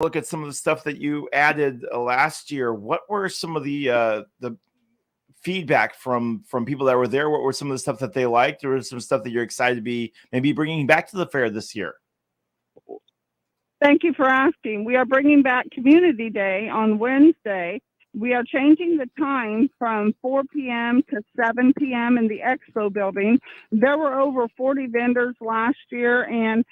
look at some of the stuff that you added last year. What were some of the feedback from people that were there? What were some of the stuff that they liked, or some stuff that you're excited to be maybe bringing back to the fair this year? Thank you for asking. We are bringing back Community Day on Wednesday. We are changing the time from 4 p.m. to 7 p.m. in the Expo building. There were over 40 vendors last year, and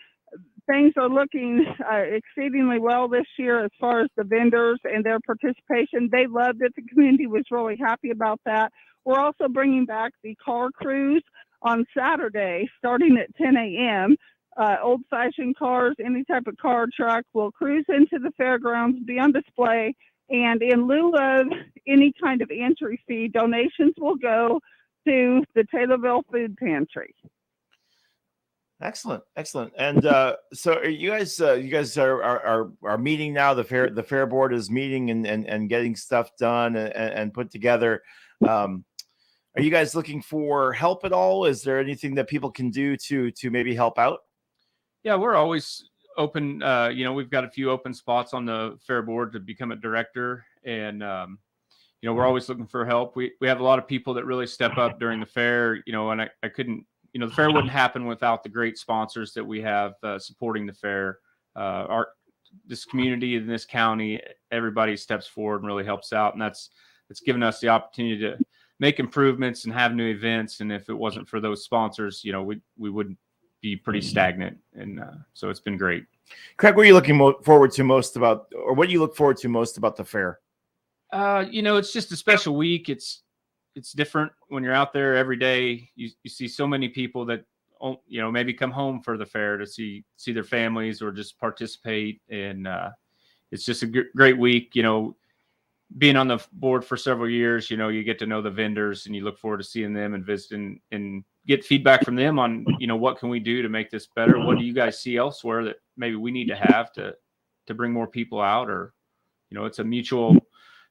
things are looking exceedingly well this year as far as the vendors and their participation. They loved it. The community was really happy about that. We're also bringing back the car cruise on Saturday, starting at 10 a.m. Old-fashioned cars, any type of car truck will cruise into the fairgrounds, be on display, and in lieu of any kind of entry fee, donations will go to the Taylorville Food Pantry. Excellent. And so are you guys are meeting now. The fair board is meeting and getting stuff done and put together. Are you guys looking for help at all? Is there anything that people can do to maybe help out? Yeah, we're always open. We've got a few open spots on the fair board to become a director, and we're always looking for help. We have a lot of people that really step up during the fair. And I couldn't. The fair wouldn't happen without the great sponsors that we have supporting the fair. This community in this county, everybody steps forward and really helps out, and it's given us the opportunity to make improvements and have new events. And if it wasn't for those sponsors, we wouldn't be pretty stagnant. And so it's been great. Craig, what are you looking forward to most about, or what do you look forward to most about the fair? It's just a special week. It's different when you're out there every day. You see so many people that maybe come home for the fair to see their families or just participate, and it's just a great week. Being on the board for several years, you get to know the vendors, and you look forward to seeing them and visiting and get feedback from them on what can we do to make this better. What do you guys see elsewhere that maybe we need to have to bring more people out, or it's a mutual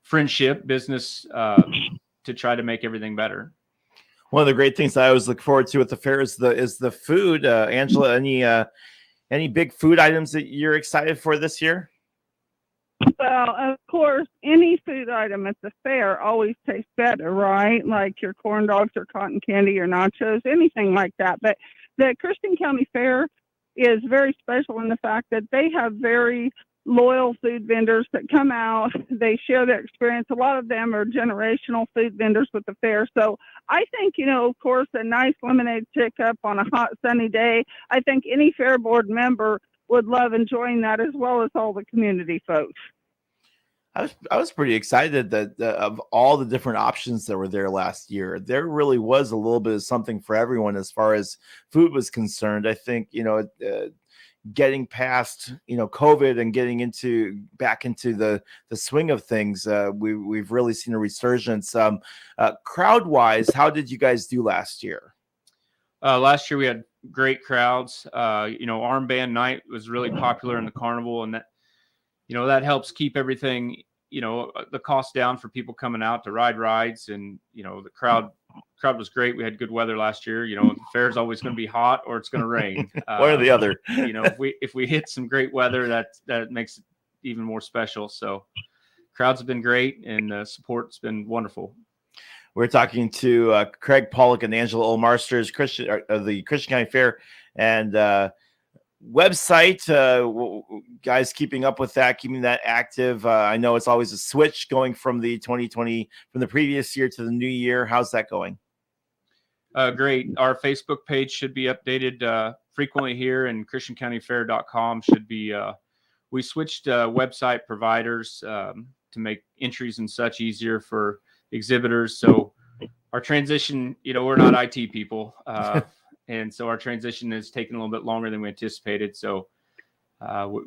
friendship business to try to make everything better. One of the great things I always look forward to at the fair is the food. Angela, any big food items that you're excited for this year? Well, of course, any food item at the fair always tastes better, right? Like your corn dogs or cotton candy or nachos, anything like that. But the Christian County Fair is very special in the fact that they have very loyal food vendors that come out. They share their experience. A lot of them are generational food vendors with the fair. So I think, of course, a nice lemonade stick-up on a hot, sunny day, I think any fair board member would love enjoying that, as well as all the community folks. I was pretty excited that of all the different options that were there last year. There really was a little bit of something for everyone as far as food was concerned. I think, getting past COVID and getting back into the swing of things, we've really seen a resurgence. Crowd wise, how did you guys do last year? Last year we had great crowds. Armband night was really popular in the carnival, and that helps keep everything, the cost down for people coming out to ride rides. And the crowd was great. We had good weather last year. The fair's always going to be hot or it's going to rain. One or the other. If we hit some great weather, that makes it even more special. So crowds have been great, and the support's been wonderful. We're talking to Craig Pollock and Angela Olmarsters, the Christian County Fair, and website. Guys, keeping up with that, keeping that active. I know it's always a switch going from the 2020, from the previous year to the new year. How's that going? Great. Our Facebook page should be updated frequently here, and ChristianCountyFair.com should be. We switched website providers to make entries and such easier for exhibitors. So our transition, we're not IT people, and so our transition is taking a little bit longer than we anticipated. So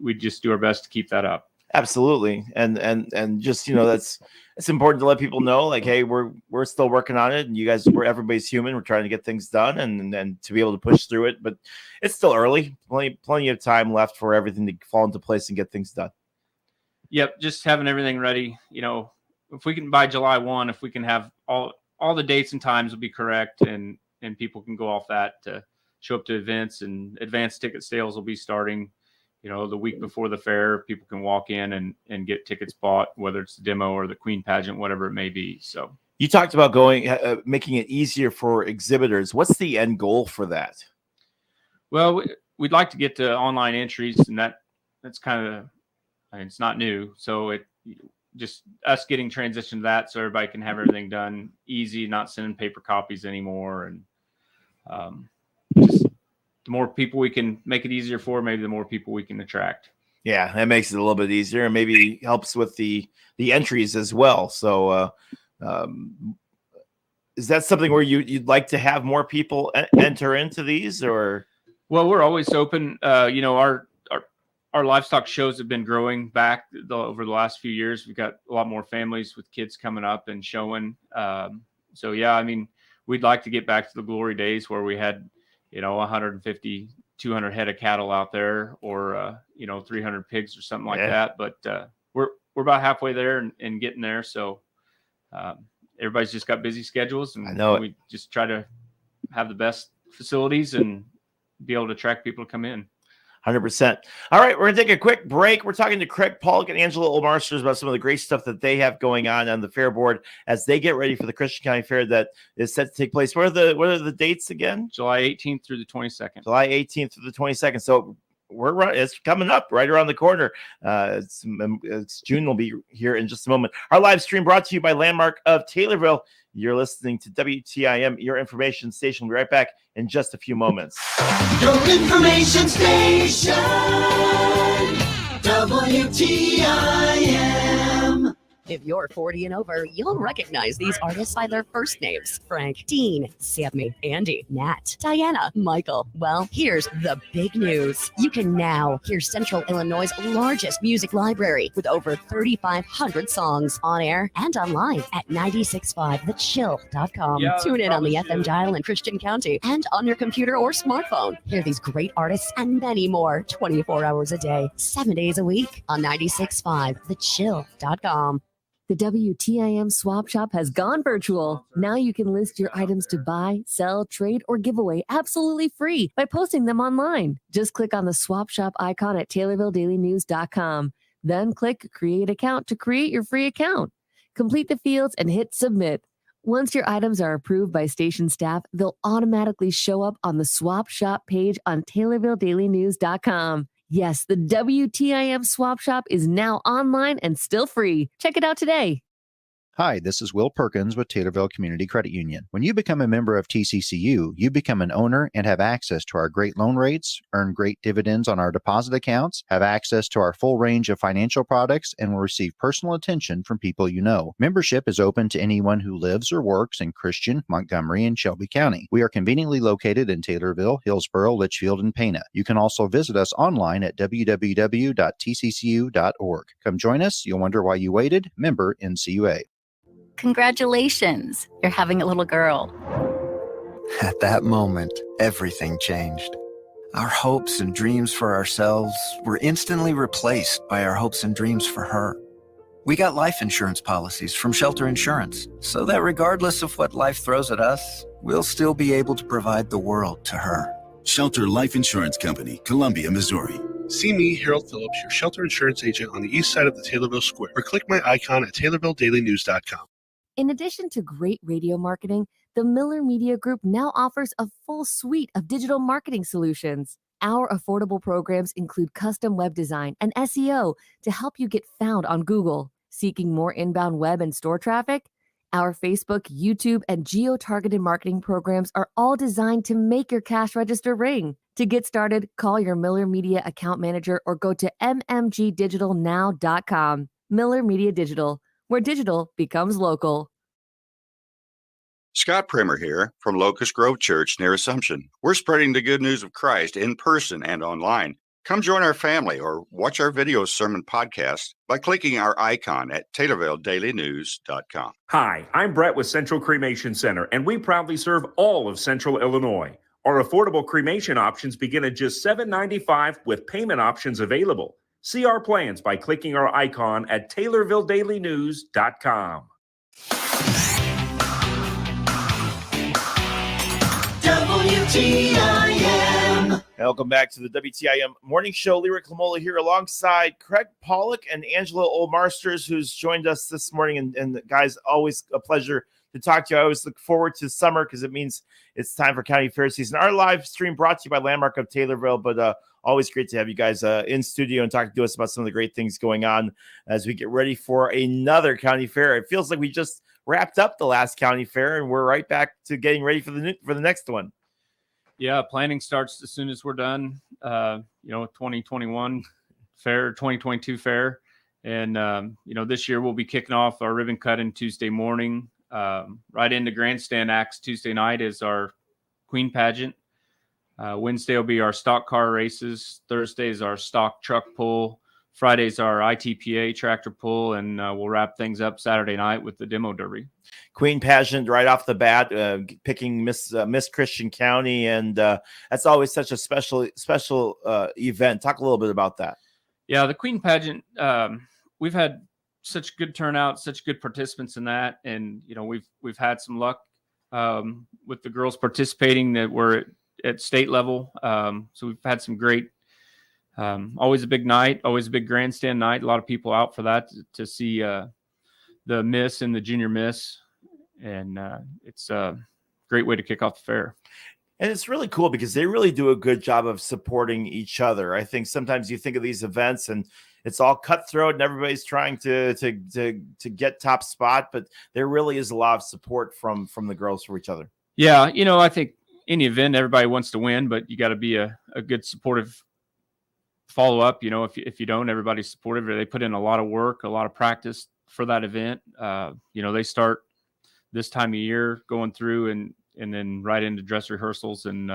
we just do our best to keep that up. Absolutely. And just, it's important to let people know, like, hey, we're still working on it, and everybody's human. We're trying to get things done and to be able to push through it, but it's still early. Plenty of time left for everything to fall into place and get things done. Yep. Just having everything ready. If we can, by July 1, if we can have all the dates and times will be correct, and people can go off that to show up to events, and advanced ticket sales will be starting, the week before the fair, people can walk in and get tickets bought, whether it's the demo or the Queen pageant, whatever it may be. So you talked about making it easier for exhibitors. What's the end goal for that? Well, we'd like to get to online entries, and that's kind of, it's not new. So it just us getting transitioned to that, so everybody can have everything done easy, not sending paper copies anymore, and just the more people we can make it easier for, maybe the more people we can attract. Yeah, that makes it a little bit easier, and maybe helps with the entries as well. So, is that something where you'd like to have more people enter into these, or? Well, we're always open. Our livestock shows have been growing back over the last few years. We've got a lot more families with kids coming up and showing. So yeah, I mean, we'd like to get back to the glory days where we had, 150, 200 head of cattle out there, or 300 pigs or something like that. But we're about halfway there and getting there. So everybody's just got busy schedules, and we just try to have the best facilities and be able to attract people to come in. 100%. All right, we're going to take a quick break. We're talking to Craig Pollock and Angela Olmarsters about some of the great stuff that they have going on the Fair Board as they get ready for the Christian County Fair that is set to take place. What are the dates again? July 18th through the 22nd. July 18th through the 22nd. So it's coming up right around the corner. It's June will be here in just a moment. Our live stream brought to you by Landmark of Taylorville. You're listening to WTIM, your information station. We'll be right back in just a few moments. Your information station, WTIM. If you're 40 and over, you'll recognize these artists by their first names: Frank, Dean, Sammy, Andy, Nat, Diana, Michael. Well, here's the big news. You can now hear Central Illinois' largest music library with over 3,500 songs on air and online at 965thechill.com. Tune in on the FM dial in Christian County and on your computer or smartphone. Hear these great artists and many more 24 hours a day, 7 days a week on 965thechill.com. The WTIM Swap Shop has gone virtual. Now you can list your items to buy, sell, trade, or give away absolutely free by posting them online. Just click on the Swap Shop icon at TaylorvilleDailyNews.com. Then click Create Account to create your free account. Complete the fields and hit Submit. Once your items are approved by station staff, they'll automatically show up on the Swap Shop page on TaylorvilleDailyNews.com. Yes, the WTIM Swap Shop is now online and still free. Check it out today. Hi, this is Will Perkins with Taylorville Community Credit Union. When you become a member of TCCU, you become an owner and have access to our great loan rates, earn great dividends on our deposit accounts, have access to our full range of financial products, and will receive personal attention from people you know. Membership is open to anyone who lives or works in Christian, Montgomery, and Shelby County. We are conveniently located in Taylorville, Hillsboro, Litchfield, and Pana. You can also visit us online at www.tccu.org. Come join us. You'll wonder why you waited. Member NCUA. Congratulations, you're having a little girl. At that moment, everything changed. Our hopes and dreams for ourselves were instantly replaced by our hopes and dreams for her. We got life insurance policies from Shelter Insurance, so that regardless of what life throws at us, we'll still be able to provide the world to her. Shelter Life Insurance Company, Columbia, Missouri. See me, Harold Phillips, your Shelter Insurance agent on the east side of the Taylorville Square, or click my icon at TaylorvilleDailyNews.com. In addition to great radio marketing, the Miller Media Group now offers a full suite of digital marketing solutions. Our affordable programs include custom web design and SEO to help you get found on Google. Seeking more inbound web and store traffic? Our Facebook, YouTube, and geo-targeted marketing programs are all designed to make your cash register ring. To get started, call your Miller Media account manager or go to mmgdigitalnow.com. Miller Media Digital, where digital becomes local. Scott Primer here from Locust Grove Church near Assumption. We're spreading the good news of Christ in person and online. Come join our family or watch our video sermon podcast by clicking our icon at TaylorvilleDailyNews.com. Hi, I'm Brett with Central Cremation Center, and we proudly serve all of Central Illinois. Our affordable cremation options begin at just $7.95 with payment options available. See our plans by clicking our icon at TaylorvilleDailyNews.com. WTIM. Welcome back to the WTIM Morning Show. Lyric Lamola here alongside Craig Pollock and Angela Oldmarsters, who's joined us this morning. And guys, always a pleasure to talk to you. I always look forward to summer because it means it's time for county fair season. Our live stream brought to you by Landmark of Taylorville, but always great to have you guys in studio and talk to us about some of the great things going on as we get ready for another county fair. It feels like we just wrapped up the last county fair and we're right back to getting ready for the next one. Yeah, planning starts as soon as we're done. 2021 fair, 2022 fair. And, this year we'll be kicking off our ribbon cutting Tuesday morning. Right into grandstand acts Tuesday night is our Queen pageant. Wednesday will be our stock car races. Thursday is our stock truck pull. Friday's our ITPA tractor pull. And we'll wrap things up Saturday night with the demo derby. Queen pageant right off the bat, picking Miss Christian County, and that's always such a special event. Talk a little bit about that. Yeah, the Queen pageant, we've had such good turnout, such good participants in that, and we've had some luck with the girls participating that were at state level. So we've had some great. Always a big night, always a big grandstand night. A lot of people out for that to see the Miss and the Junior Miss. And it's a great way to kick off the fair. And it's really cool because they really do a good job of supporting each other. I think sometimes you think of these events and it's all cutthroat and everybody's trying to get top spot, but there really is a lot of support from the girls for each other. Yeah, I think any event, everybody wants to win, but you got to be a good supportive follow up. If you don't, everybody's supportive. They put in a lot of work, a lot of practice for that event. They start this time of year going through and then right into dress rehearsals and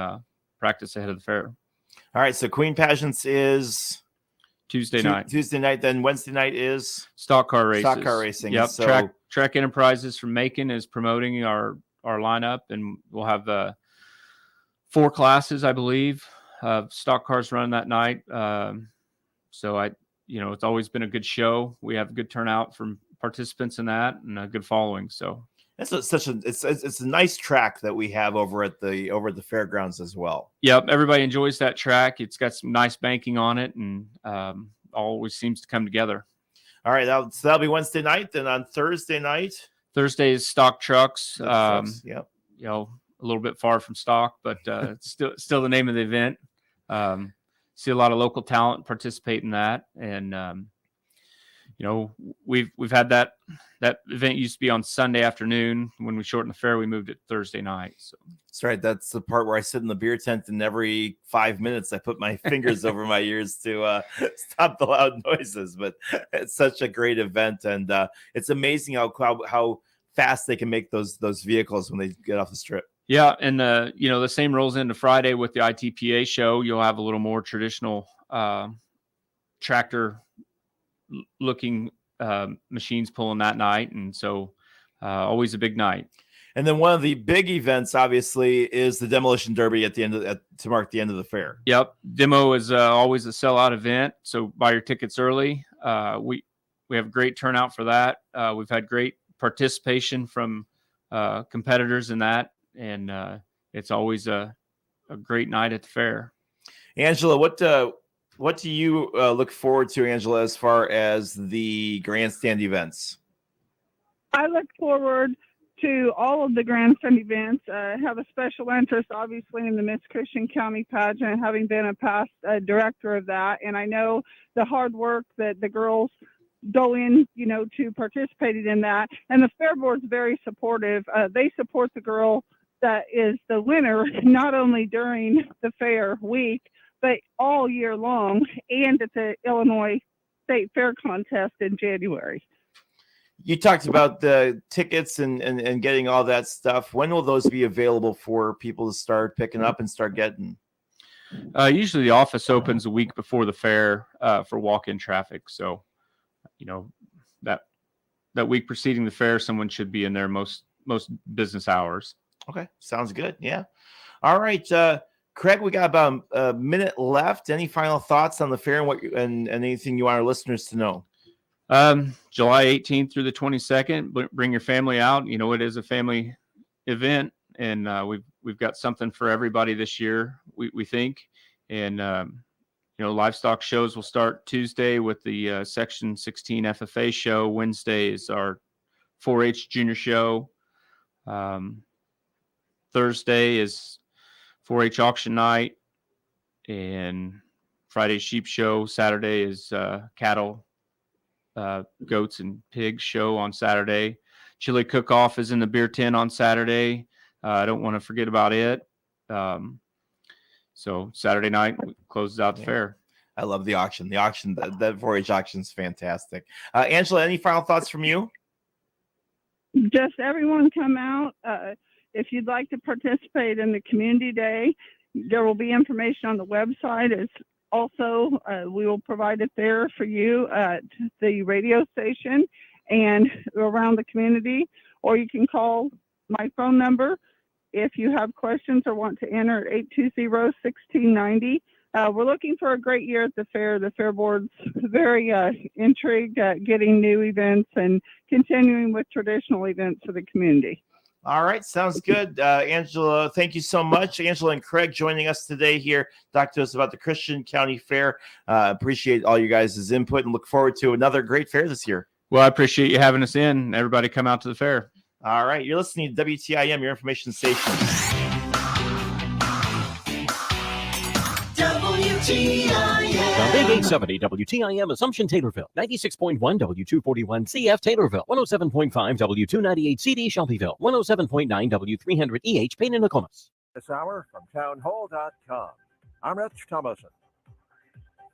practice ahead of the fair. All right. So Queen Pageants is Tuesday night. Then Wednesday night is stock car races. Stock car racing. Yep. So Track Enterprises from Macon is promoting our lineup, and we'll have 4 classes, I believe, stock cars running that night. So it's always been a good show. We have a good turnout from participants in that and a good following. So it's a nice track that we have over at the fairgrounds as well. Yep, everybody enjoys that track. It's got some nice banking on it, and always seems to come together. All right, that'll be Wednesday night. Then on Thursday night, Thursday is stock trucks. Yep. A little bit far from stock, but it's still the name of the event. See a lot of local talent participate in that, and we've had that event used to be on Sunday afternoon. When we shortened the fair, we moved it Thursday night. So that's right. That's the part where I sit in the beer tent, and every 5 minutes I put my fingers over my ears to stop the loud noises. But it's such a great event, and it's amazing how fast they can make those vehicles when they get off the strip. Yeah, and the same rolls into Friday with the ITPA show. You'll have a little more traditional tractor looking machines pulling that night, and so always a big night. And then one of the big events, obviously, is the demolition derby at the end to mark the end of the fair. Yep, demo is always a sellout event, so buy your tickets early. We have great turnout for that. We've had great participation from competitors in that, and it's always a great night at the fair. Angela, what do you look forward to, Angela, as far as the grandstand events? I look forward to all of the grandstand events. Have a special interest, obviously, in the Miss Christian County pageant, having been a past director of that. And I know the hard work that the girls go in, to participating in that. And the Fair Board's very supportive. They support the girl that is the winner, not only during the fair week, but all year long, and at the Illinois State Fair contest in January. You talked about the tickets and getting all that stuff. When will those be available for people to start picking up and start getting? Usually the office opens a week before the fair for walk-in traffic. So, that week preceding the fair, someone should be in there most business hours. Okay, sounds good. Yeah. All right, Craig, we got about a minute left. Any final thoughts on the fair and anything you want our listeners to know? July 18th through the 22nd. Bring your family out. It is a family event, and we've got something for everybody this year. We think, And livestock shows will start Tuesday with the Section 16 FFA show. Wednesday is our 4-H junior show. Thursday is 4-H auction night, and Friday sheep show. Saturday is cattle, goats, and pigs show on Saturday. Chili cook-off is in the beer tent on Saturday. I don't want to forget about it. So Saturday night closes out the fair. I love the auction. The 4-H auction is fantastic. Angela, any final thoughts from you? Just everyone come out. If you'd like to participate in the community day, there will be information on the website. Also, we will provide it there for you at the radio station and around the community, or you can call my phone number if you have questions or want to enter at 820-1690. We're looking for a great year at the fair. The fair board's very intrigued at getting new events and continuing with traditional events for the community. All right, sounds good. Angela, thank you so much. Angela and Craig joining us today here, talk to us about the Christian County Fair. Appreciate all you guys' input and look forward to another great fair this year. Well, I appreciate you having us in. Everybody come out to the fair. All right, you're listening to WTIM, your information station. WTIM. The Big 870 WTIM Assumption Taylorville, 96.1 W241 CF Taylorville, 107.5 W298 CD Shelbyville, 107.9 W300 EH Payne and Nokomis. This hour from townhall.com. I'm Rich Thomason.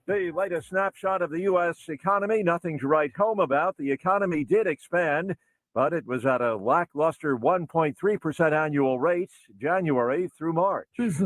The latest snapshot of the U.S. economy, nothing to write home about. The economy did expand, but it was at a lackluster 1.3% annual rate, January through March.